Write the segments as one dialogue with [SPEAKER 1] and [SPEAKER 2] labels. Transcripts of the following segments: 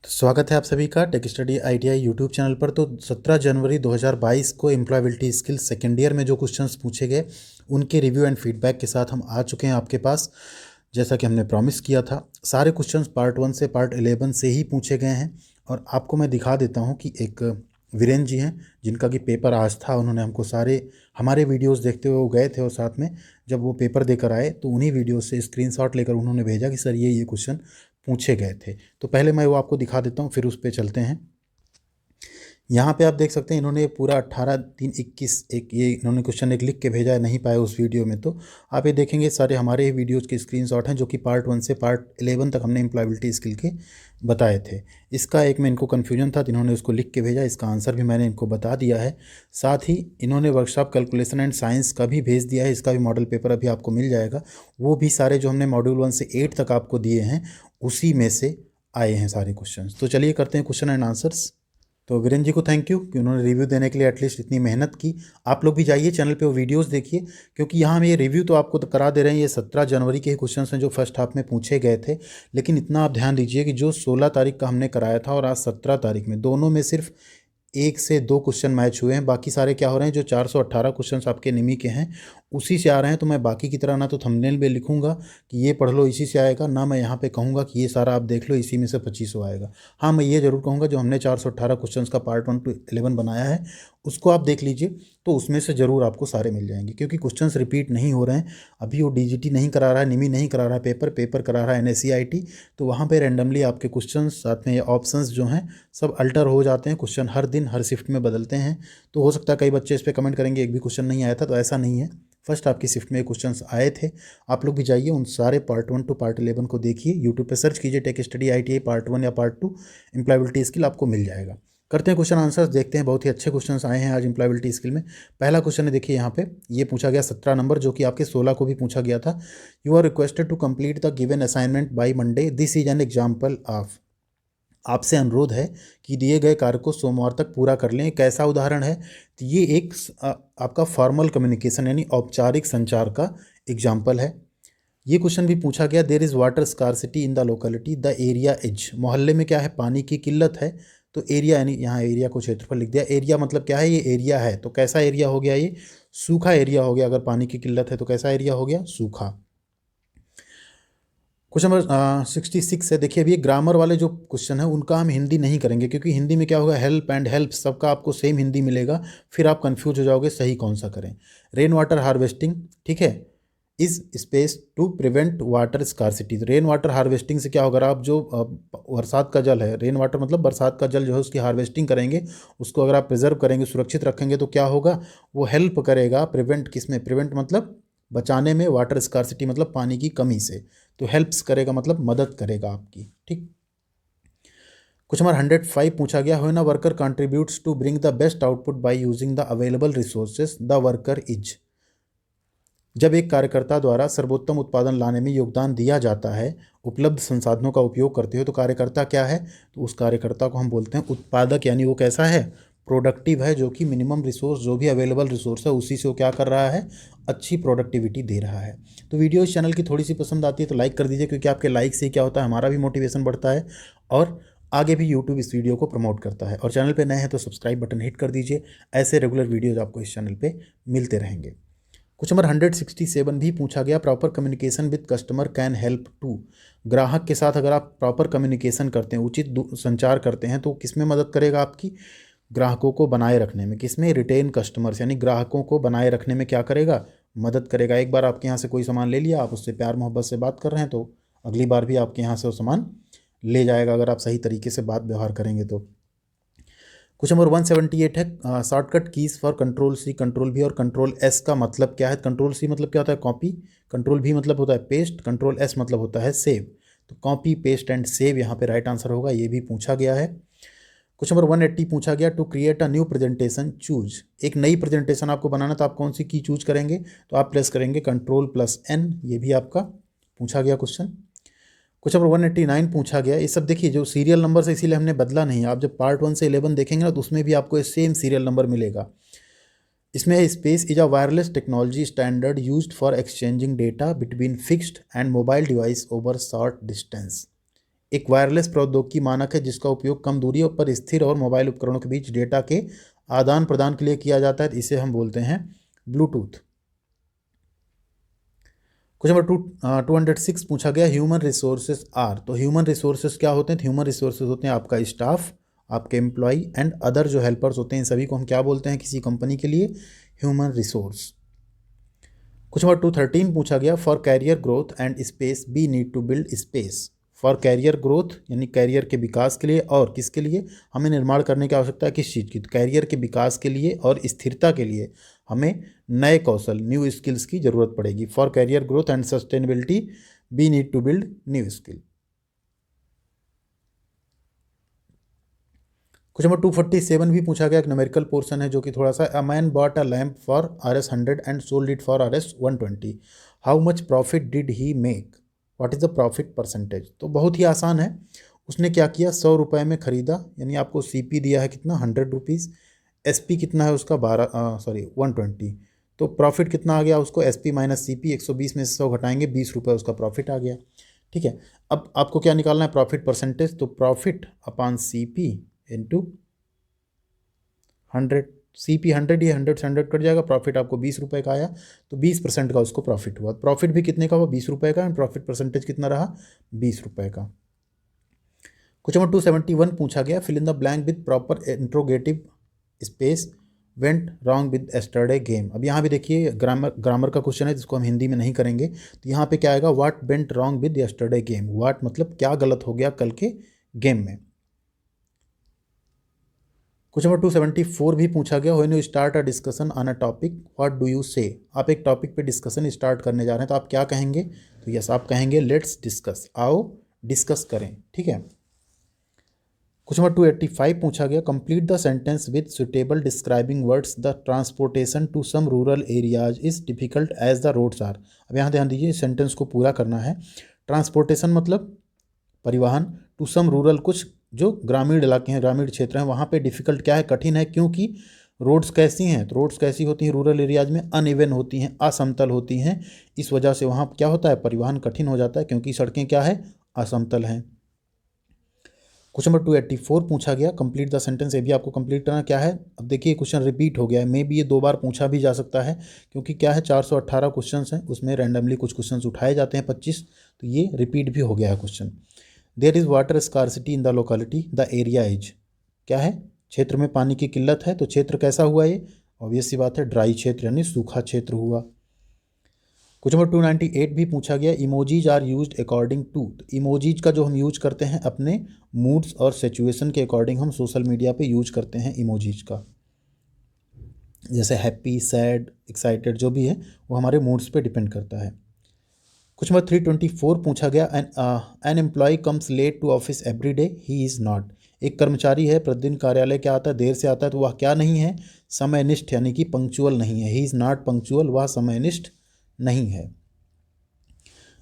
[SPEAKER 1] स्वागत है आप सभी का tech study ITI YouTube channel पर। तो 17 जनवरी 2022 को एम्प्लॉयबिलिटी स्किल सेकेंड ईयर में जो क्वेश्चंस पूछे गए उनके रिव्यू एंड फीडबैक के साथ हम आ चुके हैं आपके पास। जैसा कि हमने प्रॉमिस किया था, सारे क्वेश्चंस पार्ट 1 से पार्ट 11 से ही पूछे गए हैं। और आपको मैं दिखा देता हूँ कि एक वीरेंद्र जी हैं जिनका कि पेपर आज था। उन्होंने हमको सारे हमारे वीडियोस देखते हुए वो गए थे और साथ में जब वो पेपर देकर आए तो उन्हीं वीडियो से स्क्रीनशॉट लेकर उन्होंने भेजा कि सर ये क्वेश्चन पूछे गए थे। तो पहले मैं वो आपको दिखा देता हूँ, फिर उस पर चलते हैं। यहाँ पे आप देख सकते हैं इन्होंने पूरा 18/3/21 एक ये इन्होंने क्वेश्चन एक लिख के भेजा है, नहीं पाए उस वीडियो में। तो आप ये देखेंगे सारे हमारे ही वीडियोज़ के स्क्रीनशॉट हैं जो कि पार्ट 1 से पार्ट 11 तक हमने एम्प्लॉयबिलिटी स्किल के बताए थे। इसका एक में इनको कन्फ्यूजन था तो इन्होंने उसको लिख के भेजा, इसका आंसर भी मैंने इनको बता दिया है। साथ ही इन्होंने वर्कशॉप कैलकुलेशन एंड साइंस का भी भेज दिया है, इसका भी मॉडल पेपर अभी आपको मिल जाएगा। वो भी सारे जो हमने मॉड्यूल 1 से 8 तक आपको दिए हैं उसी में से आए हैं सारे क्वेश्चन। तो चलिए करते हैं क्वेश्चन एंड आंसर्स। तो वीरेंद्र जी को थैंक यू कि उन्होंने रिव्यू देने के लिए एटलीस्ट इतनी मेहनत की। आप लोग भी जाइए चैनल पे वो वीडियोस देखिए, क्योंकि यहाँ हम ये रिव्यू तो आपको करा दे रहे हैं। ये 17 जनवरी के ही क्वेश्चन हैं जो फर्स्ट हाफ में पूछे गए थे। लेकिन इतना आप ध्यान दीजिए कि जो 16 तारीख का हमने कराया था और आज 17 तारीख में, दोनों में सिर्फ 1 से 2 क्वेश्चन मैच हुए हैं। बाकी सारे क्या हो रहे हैं, जो 418 क्वेश्चंस आपके निमी के हैं उसी से आ रहे हैं। तो मैं बाकी की तरह ना तो थंबनेल में लिखूंगा कि ये पढ़ लो इसी से आएगा, ना मैं यहाँ पे कहूँगा कि ये सारा आप देख लो इसी में से 2500 आएगा। हाँ, मैं ये जरूर कहूँगा जो हमने 418 क्वेश्चंस का पार्ट 1 to 11 बनाया है उसको आप देख लीजिए, तो उसमें से ज़रूर आपको सारे मिल जाएंगे, क्योंकि क्वेश्चंस रिपीट नहीं हो रहे हैं। अभी वो डीजीटी नहीं करा रहा है, निमी नहीं करा रहा है, पेपर करा रहा है एनएससीआईटी। तो वहाँ पे रैंडमली आपके क्वेश्चंस साथ में ये ऑप्शंस जो हैं सब अल्टर हो जाते हैं। क्वेश्चन हर दिन हर शिफ्ट में बदलते हैं। तो हो सकता है कई बच्चे इस पर कमेंट करेंगे एक भी क्वेश्चन नहीं आया था, तो ऐसा नहीं है। फर्स्ट आपकी शिफ्ट में क्वेश्चंस आए थे। आप लोग भी जाइए उन सारे पार्ट 1 to पार्ट 11 को देखिए। यूट्यूब पे सर्च कीजिए टेक स्टडी आईटीआई पार्ट 1 या पार्ट 2 एम्प्लॉयबिलिटी स्किल, आपको मिल जाएगा। करते हैं क्वेश्चन आंसर्स, देखते हैं। बहुत ही अच्छे क्वेश्चंस आए हैं आज एम्प्लॉयबिलिटी स्किल में। पहला क्वेश्चन है, देखिए यहाँ पे ये पूछा गया 17 नंबर, जो कि आपके 16 को भी पूछा गया था। You are requested to complete the given assignment by Monday, this is an example of. आपसे अनुरोध है कि दिए गए कार्य को सोमवार तक पूरा कर लें। कैसा उदाहरण है, तो ये एक आपका फॉर्मल कम्युनिकेशन यानी औपचारिक संचार का एग्जाम्पल है। ये क्वेश्चन भी पूछा गया, there is water scarcity in the locality, the area is. मोहल्ले में क्या है, पानी की किल्लत है। तो एरिया यानी यहाँ एरिया को क्षेत्रफल लिख दिया। एरिया मतलब क्या है, ये एरिया है। तो कैसा एरिया हो गया, ये सूखा एरिया हो गया। अगर पानी की किल्लत है तो कैसा एरिया हो गया, सूखा। क्वेश्चन नंबर 66 है, देखिए अभी ग्रामर वाले जो क्वेश्चन है उनका हम हिंदी नहीं करेंगे, क्योंकि हिंदी में क्या होगा, हेल्प एंड हेल्प सबका आपको सेम हिंदी मिलेगा, फिर आप कंफ्यूज हो जाओगे सही कौन सा करें। रेन वाटर हार्वेस्टिंग, ठीक है, is space to prevent water scarcity. Rain water harvesting से क्या होगा, आप जो बरसात का जल है, रेन वाटर मतलब बरसात का जल जो है उसकी हार्वेस्टिंग करेंगे, उसको अगर आप प्रिजर्व करेंगे, सुरक्षित रखेंगे, तो क्या होगा, वो हेल्प करेगा। प्रिवेंट किसमें, प्रिवेंट मतलब बचाने में, वाटर स्कार्सिटी मतलब पानी की कमी से। तो हेल्प्स करेगा मतलब मदद करेगा आपकी, ठीक। कुछ नंबर 105 पूछा गया, when a worker contributes to bring the best output by using the available resources the worker is. जब एक कार्यकर्ता द्वारा सर्वोत्तम उत्पादन लाने में योगदान दिया जाता है, उपलब्ध संसाधनों का उपयोग करते हुए, तो कार्यकर्ता क्या है, तो उस कार्यकर्ता को हम बोलते हैं उत्पादक। यानी वो कैसा है, प्रोडक्टिव है, जो कि मिनिमम रिसोर्स जो भी अवेलेबल रिसोर्स है उसी से वो क्या कर रहा है, अच्छी प्रोडक्टिविटी दे रहा है। तो वीडियो इस चैनल की थोड़ी सी पसंद आती है तो लाइक कर दीजिए, क्योंकि आपके लाइक से क्या होता है, हमारा भी मोटिवेशन बढ़ता है और आगे भी यूट्यूब इस वीडियो को प्रमोट करता है। और चैनल पे नए हैं तो सब्सक्राइब बटन हिट कर दीजिए, ऐसे रेगुलर वीडियोज़ आपको इस चैनल पे मिलते रहेंगे। क्वेश्चन नंबर 167 भी पूछा गया, proper communication with customer can help to. ग्राहक के साथ अगर आप प्रॉपर कम्युनिकेशन करते हैं, उचित संचार करते हैं, तो किस में मदद करेगा, आपकी ग्राहकों को बनाए रखने में। किसमें, रिटेन कस्टमर्स, यानी ग्राहकों को बनाए रखने में क्या करेगा, मदद करेगा। एक बार आपके यहाँ से कोई सामान ले लिया, आप उससे प्यार मोहब्बत से बात कर रहे हैं, तो अगली बार भी आपके यहाँ से वो सामान ले जाएगा, अगर आप सही तरीके से बात व्यवहार करेंगे तो। क्वेश्चन नंबर 178 है, shortcut keys for control C, control भी और कंट्रोल एस का मतलब क्या है। कंट्रोल सी मतलब क्या होता है, कॉपी। कंट्रोल भी मतलब होता है पेस्ट। कंट्रोल एस मतलब होता है सेव। तो कॉपी पेस्ट एंड सेव यहाँ पे राइट आंसर होगा, ये भी पूछा गया है। क्वेश्चन नंबर 180 पूछा गया, to create a new presentation choose. एक नई प्रेजेंटेशन आपको बनाना, तो आप कौन सी की चूज करेंगे, तो आप प्रेस करेंगे कंट्रोल+N। ये भी आपका पूछा गया क्वेश्चन। क्वेश्चन नंबर 189 पूछा गया, ये सब देखिए जो सीरियल नंबर से, इसीलिए हमने बदला नहीं। आप जब पार्ट 1 से 11 देखेंगे ना, तो उसमें भी आपको सेम सीरियल नंबर मिलेगा। इसमें space is a wireless technology standard used for exchanging data between fixed and mobile device over short distance. एक वायरलेस प्रौद्योगिकी मानक है जिसका उपयोग कम दूरियों पर स्थिर और मोबाइल उपकरणों के बीच डेटा के आदान प्रदान के लिए किया जाता है। इसे हम बोलते हैं ब्लूटूथ। क्वेश्चन नंबर 206 पूछा गया, ह्यूमन रिसोर्सेज आर। तो ह्यूमन रिसोर्सेज क्या होते हैं? ह्यूमन रिसोर्सेज होते हैं आपका स्टाफ, आपके एम्प्लॉय एंड अदर जो हेल्पर्स होते हैं, इन सभी को हम क्या बोलते हैं किसी कंपनी के लिए? Human resource. क्वेश्चन नंबर 213 पूछा गया, for career growth and space we need to build space. For career growth यानी कैरियर के विकास के लिए, और किसके लिए हमें निर्माण करने की आवश्यकता है? किस चीज़ की? तो कैरियर के विकास के लिए और स्थिरता के लिए हमें नए कौशल, न्यू स्किल्स की जरूरत पड़ेगी। For career growth and sustainability we need to build new skill. Question number 247 भी पूछा गया, एक न्यूमेरिकल पोर्शन है जो कि थोड़ा सा, a man bought a lamp for Rs 100 and sold it for Rs 120, how much profit did he make, what is the profit percentage. तो बहुत ही आसान है, उसने क्या किया, 100 रुपये में खरीदा, यानी आपको CP दिया है कितना, 100 रुपीज़, SP कितना है उसका 120, तो प्रॉफिट कितना आ गया उसको, SP माइनस CP, 120 में से 100 घटाएंगे, 20 रुपये उसका प्रॉफिट आ गया। ठीक है, अब आपको क्या निकालना है? Profit percentage. तो profit upon CP into 100, CP 100, ये 100 से 100 कट जाएगा, प्रॉफिट आपको 20 रुपये का आया, तो 20% का उसको प्रॉफिट हुआ। प्रॉफिट भी कितने का हुआ? 20 रुपये का, एंड प्रॉफिट परसेंटेज कितना रहा? 20 रुपये का। क्वेश्चन नंबर 271 पूछा गया, fill in the blank with proper interrogative space, went wrong with yesterday game. अब यहाँ भी देखिए ग्रामर का क्वेश्चन है जिसको हम हिंदी में नहीं करेंगे, तो यहाँ पे क्या आएगा? What went wrong with yesterday game. What मतलब क्या गलत हो गया कल के गेम में। क्वेश्चन नंबर 274 भी पूछा गया, when you start a discussion on a topic what do you से। आप एक टॉपिक पे डिस्कशन स्टार्ट करने जा रहे हैं तो आप क्या कहेंगे? तो यस, आप कहेंगे लेट्स डिस्कस, आओ डिस्कस करें। ठीक है। क्वेश्चन नंबर 285 पूछा गया, complete the sentence with suitable describing words, the transportation to some rural areas is difficult as the roads are. अब यहाँ ध्यान दीजिए, सेंटेंस को पूरा करना है। ट्रांसपोर्टेशन मतलब परिवहन, टू सम रूरल कुछ जो ग्रामीण इलाके हैं, ग्रामीण क्षेत्र हैं, वहाँ पे डिफ़िकल्ट क्या है? कठिन है, क्योंकि रोड्स कैसी हैं? तो रोड्स कैसी होती हैं रूरल एरियाज में? अनइवन होती हैं, असमतल होती हैं। इस वजह से वहाँ क्या होता है? परिवहन कठिन हो जाता है, क्योंकि सड़कें क्या है? असमतल हैं। क्वेश्चन नंबर 284 पूछा गया, कंप्लीट द सेंटेंस। ये भी आपको कंप्लीट करना क्या है? अब देखिए क्वेश्चन रिपीट हो गया है, मे बी ये 2 बार पूछा भी जा सकता है, क्योंकि क्या है 418 क्वेश्चन हैं, उसमें रैंडमली कुछ क्वेश्चन उठाए जाते हैं 25, तो ये रिपीट भी हो गया है question. There is water scarcity in the locality, the area is, क्या है? क्षेत्र में पानी की किल्लत है, तो क्षेत्र कैसा हुआ? ये ऑब्वियस सी बात है, ड्राई क्षेत्र यानी सूखा क्षेत्र हुआ। क्वेश्चन नंबर 298 भी पूछा गया, emojis are used according to. Emojis का जो हम यूज करते हैं अपने मूड्स और सिचुएशन के अकॉर्डिंग, हम सोशल मीडिया पे यूज करते हैं इमोजीज का। जैसे हैप्पी, सैड, एक्साइटेड, जो भी है वो हमारे मूड्स पे डिपेंड करता है। क्वेश्चन नंबर 324 पूछा गया, an employ comes late to office every day, he is not. एक कर्मचारी है, प्रतिदिन कार्यालय क्या आता है? देर से आता है, तो वह क्या नहीं है? समयनिष्ठ, यानी कि पंक्चुअल नहीं है। ही इज़ नॉट पंक्चुअल, वह समयनिष्ठ नहीं है।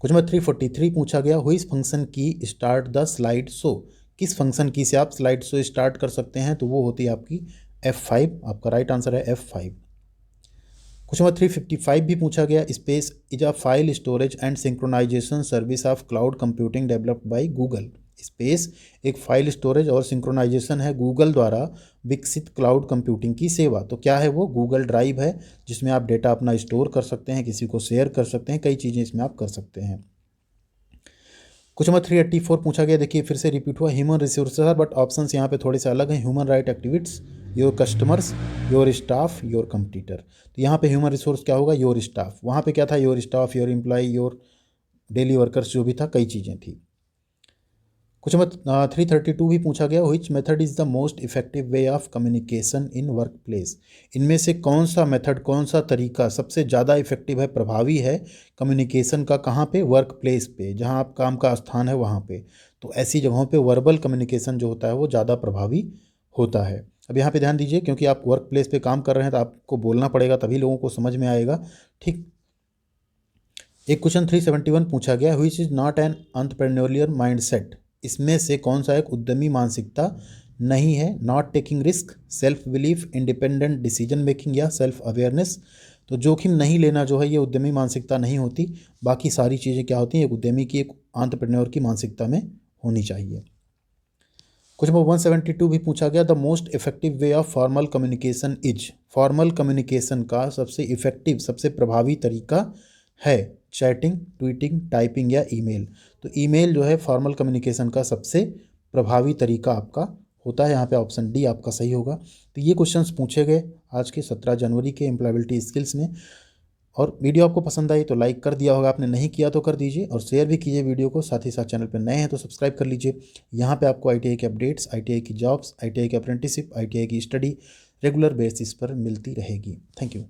[SPEAKER 1] क्वेश्चन नंबर 343 पूछा गया, हुई फंक्शन की स्टार्ट द स्लाइड शो। किस फंक्शन की से आप स्लाइड शो स्टार्ट कर सकते हैं? तो वो होती है आपकी F5। आपका राइट आंसर है F5। क्वेश्चन नंबर 355 भी पूछा गया, space is a file storage and synchronization service of cloud computing developed by Google. Space एक फाइल स्टोरेज और सिंक्रोनाइजेशन है गूगल द्वारा विकसित क्लाउड कंप्यूटिंग की सेवा। तो क्या है वो? गूगल ड्राइव है, जिसमें आप डेटा अपना स्टोर कर सकते हैं, किसी को शेयर कर सकते हैं, कई चीज़ें इसमें आप कर सकते हैं। क्वेश्चन नंबर 384 पूछा गया, देखिए फिर से रिपीट हुआ, ह्यूमन रिसोर्सेज है, बट ऑप्शंस यहाँ पे थोड़े से अलग हैं। Human right activities, your customers, your staff, your competitor. तो यहाँ पे ह्यूमन रिसोर्स क्या होगा? Your staff. वहाँ पे क्या था? Your staff, your employ, your daily workers, जो भी था, कई चीज़ें थी। क्वेश्चन नंबर 332 भी पूछा गया, which method is the most effective way of communication in work place. इनमें से कौन सा मेथड, कौन सा तरीका सबसे ज़्यादा इफेक्टिव है, प्रभावी है कम्युनिकेशन का? कहाँ पे? वर्क प्लेस पे, जहाँ आप काम का स्थान है वहाँ पे। तो ऐसी जगहों पे वर्बल कम्युनिकेशन जो होता है वो ज़्यादा प्रभावी होता है। अब यहाँ पे ध्यान दीजिए, क्योंकि आप वर्क प्लेस पे काम कर रहे हैं तो आपको बोलना पड़ेगा, तभी लोगों को समझ में आएगा। ठीक। एक क्वेश्चन 371 पूछा गया, which is not an entrepreneurial mindset. इसमें से कौन सा एक उद्यमी मानसिकता नहीं है? Not taking risk, self belief, independent decision making या सेल्फ अवेयरनेस। तो जोखिम नहीं लेना जो है ये उद्यमी मानसिकता नहीं होती। बाकी सारी चीज़ें क्या होती हैं? एक उद्यमी की, एक एंटरप्रेन्योर की मानसिकता में होनी चाहिए। क्वेश्चन नंबर 172 भी पूछा गया, the most effective way of formal communication is. Formal communication का सबसे इफेक्टिव, सबसे प्रभावी तरीका है चैटिंग, ट्वीटिंग, टाइपिंग या ईमेल। तो ईमेल जो है फॉर्मल कम्युनिकेशन का सबसे प्रभावी तरीका आपका होता है। यहाँ पे ऑप्शन डी आपका सही होगा। तो ये क्वेश्चंस पूछे गए आज के 17 जनवरी के एम्प्लॉयबिलिटी स्किल्स में। और वीडियो आपको पसंद आई तो लाइक कर दिया होगा, आपने नहीं किया तो कर दीजिए और शेयर भी कीजिए वीडियो को। साथ ही साथ चैनल पर नए हैं तो सब्सक्राइब कर लीजिए। यहाँ पे आपको आईटीआई के अपडेट्स, आईटीआई की जॉब्स, आईटीआई की अप्रेंटिसशिप, आईटीआई की स्टडी रेगुलर बेसिस पर मिलती रहेगी। Thank you.